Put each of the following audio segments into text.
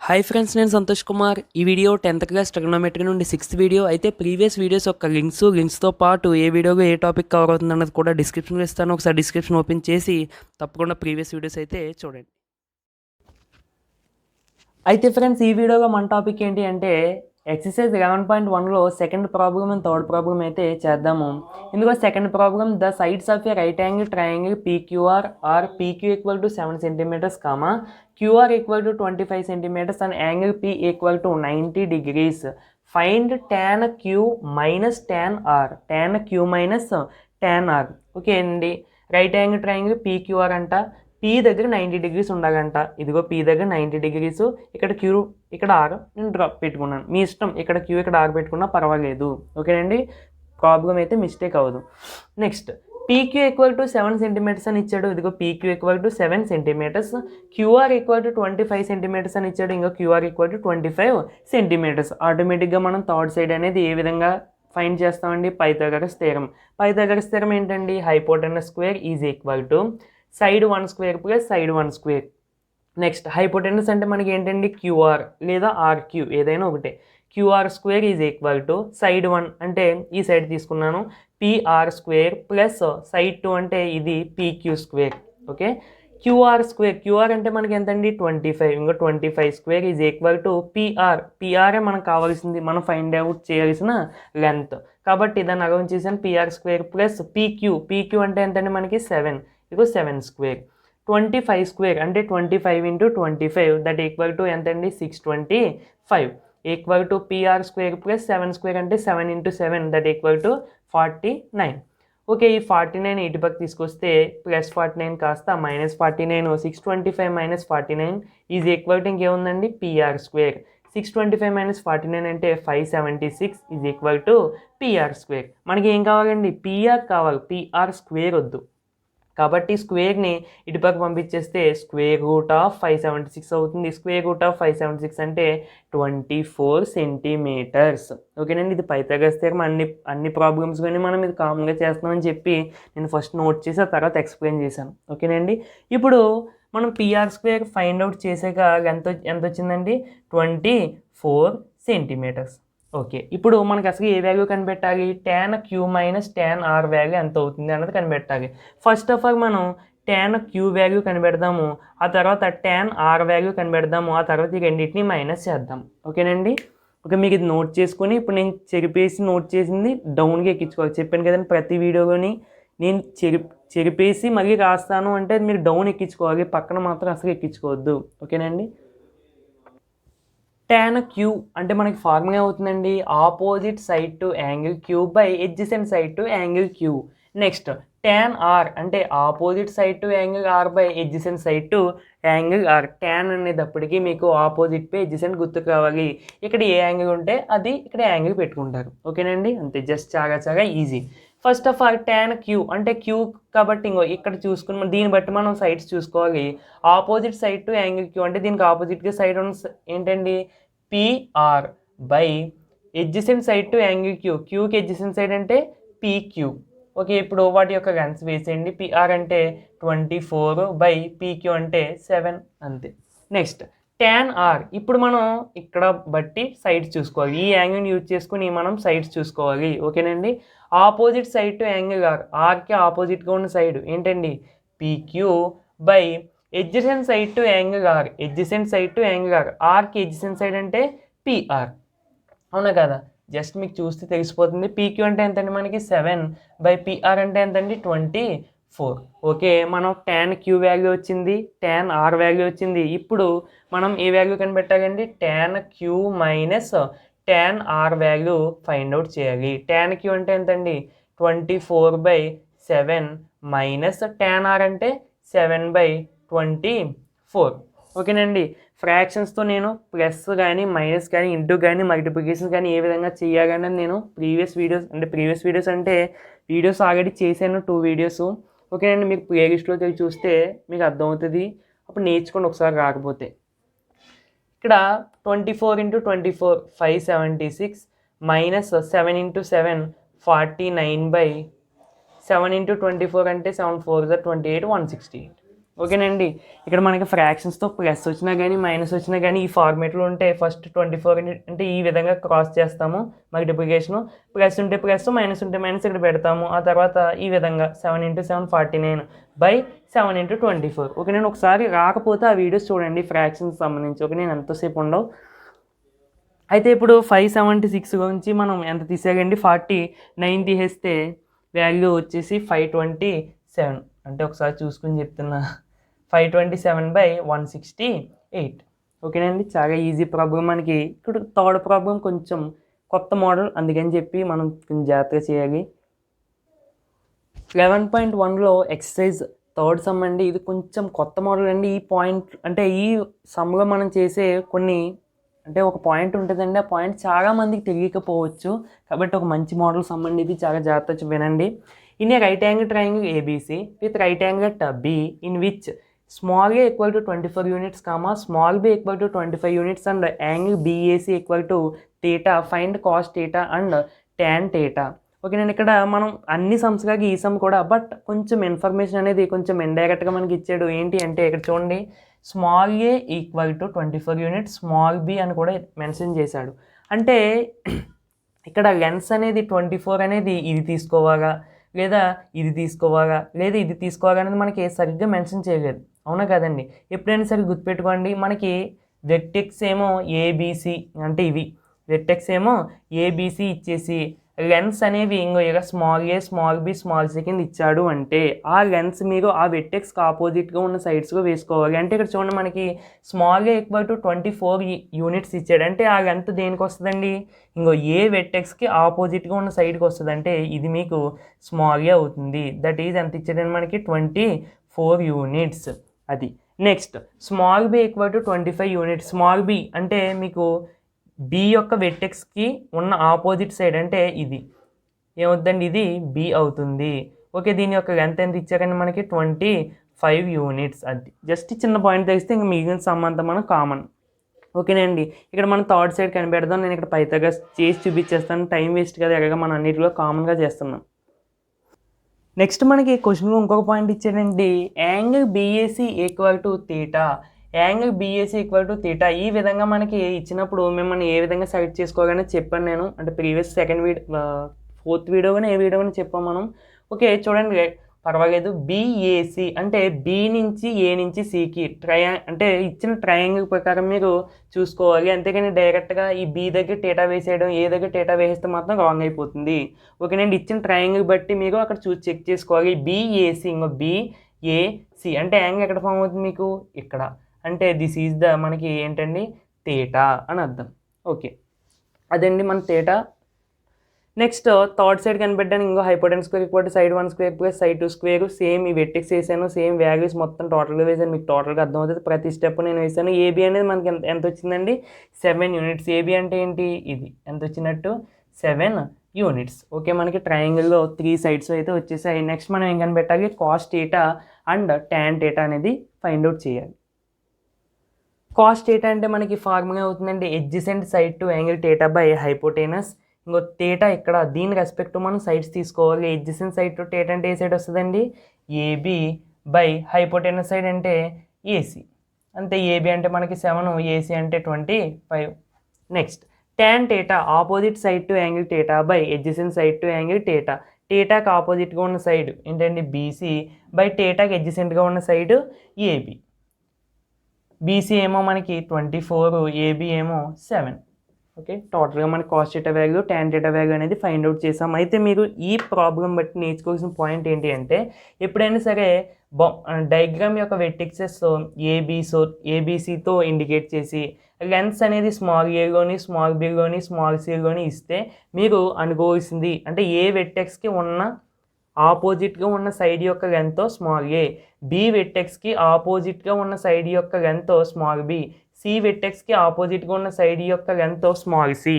Hi friends, నేను సంతోష్ కుమార్. ఈ video 10th class trigonometry నుండి 6th వీడియో అయితే ప్రీవియస్ వీడియోస్ యొక్క లింక్స్తో పాటు ఏ వీడియోలో ఏ టాపిక్ కవర్ అవుతుంది అన్నది కూడా డిస్క్రిప్షన్లో ఇస్తాను. ఒకసారి డిస్క్రిప్షన్ ఓపెన్ చేసి తప్పకుండా ప్రీవియస్ వీడియోస్ అయితే చూడండి. అయితే ఫ్రెండ్స్, ఈ వీడియోలో మన టాపిక్ ఏంటి అంటే ఎక్సర్సైజ్ 11.1లో second problem and third problem అయితే చేద్దాము. ఇందులో second problem, the sides of a right angle triangle PQR are PQ equal to 7 centimetres comma QR equal to 25 centimetres and angle P equal to 90 degrees. Find tan Q minus tan R. tan Q minus tan R. Okay అండి, right angle triangle PQR అంట. P దగ్గర 90 degrees ఉండాలంట. ఇదిగో P దగ్గర 90 degrees, ఇక్కడ Q ఇక్కడ R నేను drop పెట్టుకున్నాను. మీ ఇష్టం, ఇక్కడ Q ఇక్కడ R పెట్టుకున్నా పర్వాలేదు. ఓకేనండి, ప్రాబ్లం అయితే మిస్టేక్ అవ్వదు. Next, PQ equal to 7 centimetres అని ఇచ్చాడు. ఇదిగో PQ equal to 7 centimetres. QR equal to 25 centimetres అని ఇచ్చాడు. ఇంకో QR ఈక్వల్ టు 25 సెంటీమీటర్స్. ఆటోమేటిక్గా మనం థర్డ్ సైడ్ అనేది ఏ విధంగా ఫైండ్ చేస్తామండి? Pythagoras theorem. పైథాగరస్ థియరం ఏంటండి? Hypotenuse square is equal to side 1 square plus side 1 square. Next, hypotenuse అంటే మనకి ఏంటండి? QR లేదా RQ ఏదైనా ఒకటే. QR square is equal to side 1 అంటే ఈ సైడ్ తీసుకున్నాను, PR స్క్వేర్ ప్లస్ సైడ్ 2 అంటే ఇది PQ square. Okay, QR square, QR అంటే మనకి ఎంతండి? 25. ఇంకా 25 square is equal to PR మనకు కావాల్సింది, మనం ఫైండ్ అవుట్ చేయాల్సిన లెంత్. కాబట్టి దాన్ని అగౌన్ చేసాను, PR స్క్వేర్ ప్లస్ PQ అంటే ఎంతండి మనకి? 7. ఇదిగో 7 స్క్వేర్. 25 స్క్వేర్ అంటే 25 ఇంటూ 25 దట్ ఈక్వల్ టు ఎంతండి? 625 equal to PR square plus 7 square అంటే 7 into 7 that equal to 49. Okay, ఈ 49 ఇటు పక్క తీసుకొస్తే ప్లస్ 49 కాస్త minus 49. 625 minus 49 is equal to ఇంకేముందండి? PR square. 625 మైనస్ 49 అంటే 576 is equal to PR square. మనకి ఏం కావాలండి? PR కావాలి, PR స్క్వేర్ వద్దు. కాబట్టి స్క్వేర్ని ఇటుపక్క పంపించేస్తే స్క్వేర్ రూట్ ఆఫ్ 576 అవుతుంది. స్క్వేర్ రూట్ ఆఫ్ 576 అంటే 24 సెంటీమీటర్స్. ఓకేనండి, ఇది పైథాగరస్ థియరం. అన్ని ప్రాబ్లమ్స్ కానీ మనం ఇది కామన్గా చేస్తున్నామని చెప్పి నేను ఫస్ట్ నోట్ చేసి ఆ తర్వాత ఎక్స్ప్లెయిన్ చేశాను. ఓకేనండి, ఇప్పుడు మనం PR స్క్వేర్ ఫైండ్ అవుట్ చేసాక ఎంత వచ్చిందండి? 24 సెంటీమీటర్స్. ఓకే, ఇప్పుడు మనకు అసలు ఏ వాల్యూ కనిపెట్టాలి? tan Q minus tan R value ఎంత అవుతుంది అన్నది కనిపెట్టాలి. ఫస్ట్ ఆఫ్ ఆల్ మనం tan Q వాల్యూ కనిపెడదాము, ఆ తర్వాత tan R వాల్యూ కనిపెడదాము, ఆ తర్వాత ఈ రెండింటిని మైనస్ చేద్దాం. ఓకేనండి, ఓకే, మీకు ఇది నోట్ చేసుకుని ఇప్పుడు నేను చెరిపేసి నోట్ చేసింది డౌన్గా ఎక్కించుకోవాలి. చెప్పాను కదండి, ప్రతి వీడియోలోని నేను చెరిపేసి మళ్ళీ రాస్తాను అంటే మీరు డౌన్ ఎక్కించుకోవాలి, పక్కన మాత్రం అసలు ఎక్కించుకోవద్దు. ఓకేనండి, tan Q అంటే మనకి ఫార్ములా అవుతుందండి, opposite side to angle Q by adjacent side to angle Q. Next, tan R అంటే opposite side to angle R by adjacent side to angle R. tan అనేటప్పటికీ మీకు ఆపోజిట్ పై ఎడ్జసెంట్ గుర్తుకు రావాలి. ఇక్కడ ఏ angle ఉంటే అది ఇక్కడ యాంగిల్ పెట్టుకుంటారు. ఓకేనండి, అంతే, జస్ట్ చాలా easy. First of all tan Q అంటే Q కాబట్టి ఇంకో ఇక్కడ చూసుకుని దీన్ని బట్టి మనం సైడ్స్ చూసుకోవాలి. Opposite side to angle Q అంటే దీనికి ఆపోజిట్గా సైడ్ ఉన్న ఏంటండి? PR by adjacent side to angle Q. Qకి ఎడ్జసెంట్ సైడ్ అంటే PQ. ఓకే, ఇప్పుడు వాటి యొక్క లెన్స్ వేసేయండి. PR అంటే 24 బై PQ అంటే 7, అంతే. Next, tan R. ఇప్పుడు మనం ఇక్కడ బట్టి సైడ్స్ చూసుకోవాలి. ఈ యాంగిల్ని యూజ్ చేసుకుని మనం సైడ్స్ చూసుకోవాలి. ఓకేనండి, opposite side to angle R. Rకి ఆపోజిట్గా ఉన్న సైడ్ ఏంటండి? PQ by adjacent side to angle R. Adjacent side to angle R. Rకి ఎడ్జసెంట్ సైడ్ అంటే PR. అవునా కదా? జస్ట్ మీకు చూస్తే తెలిసిపోతుంది. PQ అంటే ఎంతండి మనకి? 7 బై PR అంటే ఎంతండి? 24. ఓకే, మనం tan Q వాల్యూ వచ్చింది, tan R వాల్యూ వచ్చింది. ఇప్పుడు మనం ఏ వాల్యూ కనిపెట్టాలండి? tan Q minus tan R value find out చేయాలి. tan Q అంటే ఎంతండి? 24 బై 7 మైనస్ tan R అంటే 7 బై 24. ఓకేనండి, ఫ్రాక్షన్స్తో నేను ప్లస్ కానీ మైనస్ కానీ ఇంటూ కానీ మల్టిప్లికేషన్ కానీ ఏ విధంగా చేయాలని నేను ప్రీవియస్ వీడియోస్ అంటే వీడియోస్ ఆల్రెడీ చేశాను, 2 వీడియోస్. ఓకేనండి, మీకు ప్లేలిస్ట్లోకి వెళ్ళి చూస్తే మీకు అర్థమవుతుంది, అప్పుడు నేర్చుకోండి ఒకసారి రాకపోతే. ఇక్కడ 24 into 24 576 minus 7 into 7 49 by 7 into 24 అంటే 7 4 28 168. ఓకేనండి. ఇక్కడ మనకి ఫ్రాక్షన్స్తో ప్లస్ వచ్చినా కానీ మైనస్ వచ్చినా కానీ ఈ ఫార్మేట్లో ఉంటే ఫస్ట్ 24 అంటే ఈ విధంగా క్రాస్ చేస్తాము మల్టిప్లికేషను. ప్లస్ ఉంటే ప్లస్, మైనస్ ఉంటే మైనస్ ఇక్కడ పెడతాము. ఆ తర్వాత ఈ విధంగా 7 × 7 49 బై 7 × 24. ఓకే, నేను ఒకసారి రాకపోతే ఆ వీడియోస్ చూడండి ఫ్రాక్షన్స్ సంబంధించి. ఓకే, నేను ఎంతసేపు ఉండవు. అయితే ఇప్పుడు 576 గురించి మనం ఎంత తీసేయండి, 49 తీసేస్తే వాల్యూ వచ్చేసి 527. అంటే ఒకసారి చూసుకుని చెప్తున్నా, 527/168. ఓకేనండి, చాలా ఈజీ ప్రాబ్లం. మనకి ఇప్పుడు థర్డ్ ప్రాబ్లం కొంచెం కొత్త మోడల్, అందుకని చెప్పి మనం కొంచెం జాగ్రత్తగా చేయాలి. 11.1లో ఎక్సర్సైజ్ థర్డ్ సమ్ అండి. ఇది కొంచెం కొత్త మోడల్ అండి. ఈ పాయింట్ అంటే ఈ సమ్లో మనం చేసే కొన్ని అంటే ఒక పాయింట్ ఉంటుందండి, ఆ పాయింట్ చాలా మందికి తెలియకపోవచ్చు. కాబట్టి ఒక మంచి మోడల్ సమ్ అండి ఇది, చాలా జాగ్రత్తగా వినండి. In a right angle triangle ABC with right angle B in which small a equal to 24 units small b equal to 25 units and angle BAC equal to theta, find cos theta and tan theta. Okay, నేను ఇక్కడ మనం అన్ని sums కాక ఈ some కూడా, but కొంచెం information అనేది కొంచెం ఇండైరెక్ట్గా మనకి ఇచ్చాడు. ఏంటి అంటే ఇక్కడ చూడండి, small a equal to 24 units, small b అని కూడా మెన్షన్ చేశాడు. అంటే ఇక్కడ లెన్స్ అనేది 24 అనేది ఇది తీసుకోవాలా లేదా ఇది తీసుకోవాలా లేదా ఇది తీసుకోవాలా అనేది మనకి సరిగ్గా మెన్షన్ చేయలేదు, అవునా కదండి. ఎప్పుడైనా సరే గుర్తుపెట్టుకోండి, మనకి వెర్టెక్స్ ఏమో ఏబీసీ అంటే ఇవి, వెర్టెక్స్ ఏమో ఏబీసీ ఇచ్చేసి లెన్స్ అనేవి ఇంకో ఇలా small a small b small c కింద ఇచ్చాడు అంటే ఆ లెన్స్ మీరు ఆ వెర్టెక్స్కి ఆపోజిట్గా ఉన్న సైడ్స్లో వేసుకోవాలి. అంటే ఇక్కడ చూడండి, మనకి small a equal to 24 units ఇచ్చాడు అంటే ఆ లెంత్ దేనికి వస్తుందండి, ఇంకో ఏ వెర్టెక్స్కి ఆపోజిట్గా ఉన్న సైడ్కి వస్తుంది. అంటే ఇది మీకు స్మాల్ ఏ అవుతుంది. దట్ ఈజ్ ఎంత ఇచ్చాడండి మనకి 24 యూనిట్స్. అది next small b equal to 25 units. Small b అంటే మీకు బి యొక్క వెర్టెక్స్కి ఉన్న ఆపోజిట్ సైడ్ అంటే ఇది ఏమవుతుందండి, ఇది బి అవుతుంది. ఓకే, దీని యొక్క లెంత్ ఎంత ఇచ్చారండి మనకి 25 యూనిట్స్. అది జస్ట్ చిన్న పాయింట్ తెలిస్తే ఇంకా మిగిలిన సమ్ అంతా మనం కామన్. ఓకేనండి, ఇక్కడ మనం థర్డ్ సైడ్ కనిపెడదాం. నేను ఇక్కడ పైథాగరస్ చేసి చూపించేస్తాను, టైం వేస్ట్ కదా, ఎలాగ మనం అన్నిటిలో కామన్గా చేస్తున్నాం. నెక్స్ట్ మనకి క్వశ్చన్లో ఇంకొక పాయింట్ ఇచ్చాడండి, angle BAC equal to theta, angle BAC equal to theta. ఈ విధంగా మనకి ఇచ్చినప్పుడు మిమ్మల్ని ఏ విధంగా సెలెక్ట్ చేసుకోవాలని చెప్పాను నేను. అంటే ప్రీవియస్ ఫోర్త్ వీడియో కానీ ఏ వీడియో కానీ చెప్పాం మనం. ఓకే చూడండి, పర్వాలేదు. బిఏసి అంటే బి నుంచి ఏ నుంచి సికి అంటే ఇచ్చిన ట్రయాంగిల్ ప్రకారం మీరు చూసుకోవాలి. అంతేగాని డైరెక్ట్గా ఈ బి దగ్గర థీటా వేసేయడం, ఏ దగ్గర థీటా వేసేస్తే మాత్రం రాంగ్ అయిపోతుంది. ఓకేనండి, ఇచ్చిన ట్రయాంగిల్ బట్టి మీరు అక్కడ చెక్ చేసుకోవాలి. బిఏసి ఇంకో బిఏసి అంటే యాంగిల్ ఎక్కడ ఫామ్ అవుతుంది మీకు, ఇక్కడ. అంటే దిస్ ఈజ్ ద మనకి ఏంటండి థీటా అని అర్థం. ఓకే, అదండి మన థీటా. నెక్స్ట్ థర్డ్ సైడ్ కనిపెట్టడానికి ఇంకో hypotenuse square equal to side 1 square plus side 2 square. Same ఈ వెర్టెక్స్ వేసాను, సేమ్ వాల్యూస్ మొత్తం టోటల్గా వేసాను, మీకు టోటల్గా అర్థమవుతుంది. ప్రతి స్టెప్ నేను వేసాను. ఏబీ అనేది మనకి ఎంత వచ్చిందండి, 7 యూనిట్స్. ఏబీ అంటే ఏంటి, ఇది ఎంత వచ్చినట్టు 7 యూనిట్స్. ఓకే, మనకి ట్రయాంగిల్లో 3 సైడ్స్ అయితే వచ్చేసాయి. నెక్స్ట్ మనం ఏం కనిపెట్టాలి, cos theta and tan theta అనేది ఫైండ్ అవుట్ చేయాలి. కాస్ థీటా అంటే మనకి ఫార్ములా అవుతుందండి, adjacent side to angle theta by hypotenuse. ఇంకో థీటా ఇక్కడ దీని రెస్పెక్ట్ మనం సైడ్స్ తీసుకోవాలి. ఎడ్జసెంట్ సైడ్ టు థీటా అంటే ఏ సైడ్ వస్తుందండి, ఏబి బై హైపోటెనస్ సైడ్ అంటే ఏసీ. అంతే, ఏబి అంటే మనకి 7, ఏసీ అంటే 25. Next tan theta opposite side to angle theta by adjacent side to angle theta. థీటాకి ఆపోజిట్గా ఉన్న సైడ్ ఏంటండి బీసీ బై థీటాకి ఎడ్జసెంట్గా ఉన్న సైడ్ ఏబి. బీసీ ఏమో మనకి 24, ఏబి ఏమో 7. ఓకే, టోటల్గా మనకి cos theta value tan theta value అనేది ఫైండ్ అవుట్ చేసాం. అయితే మీరు ఈ ప్రాబ్లం బట్టి నేర్చుకోవాల్సిన పాయింట్ ఏంటి అంటే, ఎప్పుడైనా సరే డయాగ్రామ్ యొక్క వెర్టెక్సెస్ ఏబీసీతో ఇండికేట్ చేసి లెన్స్ అనేది స్మాల్ ఏలోని స్మాల్ బిలోని స్మాల్ సిలోని ఇస్తే మీరు అనుకోవాల్సింది అంటే ఏ వెర్టెక్స్కి ఉన్న ఆపోజిట్గా ఉన్న సైడ్ యొక్క లెంత్ స్మాల్ ఏ, బి వెర్టెక్స్కి ఆపోజిట్గా ఉన్న సైడ్ యొక్క లెంత్ స్మాల్ బి, సి వెర్టెక్స్కి ఆపోజిట్గా ఉన్న సైడ్ యొక్క లెంత్ స్మాల్ సి.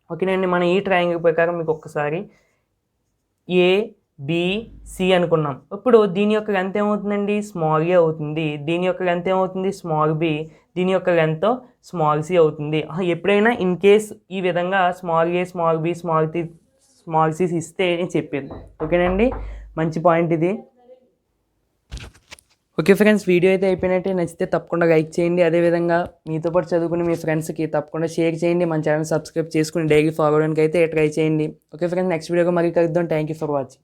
ఓకేనండి, మనం ఈ ట్రయాంగిల్ ప్రకారం మీకు ఒక్కసారి ఏబిసి అనుకున్నాం. ఇప్పుడు దీని యొక్క లెంత్ ఏమవుతుందండి, స్మాల్ ఏ అవుతుంది. దీని యొక్క లెంత్ ఏమవుతుంది, స్మాల్ బి. దీని యొక్క లెంత్ స్మాల్ సి అవుతుంది. ఎప్పుడైనా ఇన్ కేస్ ఈ విధంగా small a small b small c's ఇస్తే నేను చెప్పాను. ఓకేనండి, మంచి పాయింట్ ఇది. ఓకే ఫ్రెండ్స్, వీడియో అయితే అయిపోయినట్టే. నచ్చితే తప్పకుండా లైక్ చేయండి. అదేవిధంగా మీతో పాటు చదువుకుని మీ ఫ్రెండ్స్కి తప్పకుండా షేర్ చేయండి. మన ఛానల్ సబ్స్క్రైబ్ చేసుకుని డైలీ ఫాలో అవడానికి అయితే ట్రై చేయండి. ఓకే ఫ్రెండ్స్, నెక్స్ట్ వీడియోగా మళ్ళీ కలుద్దాం. Thank you for watching.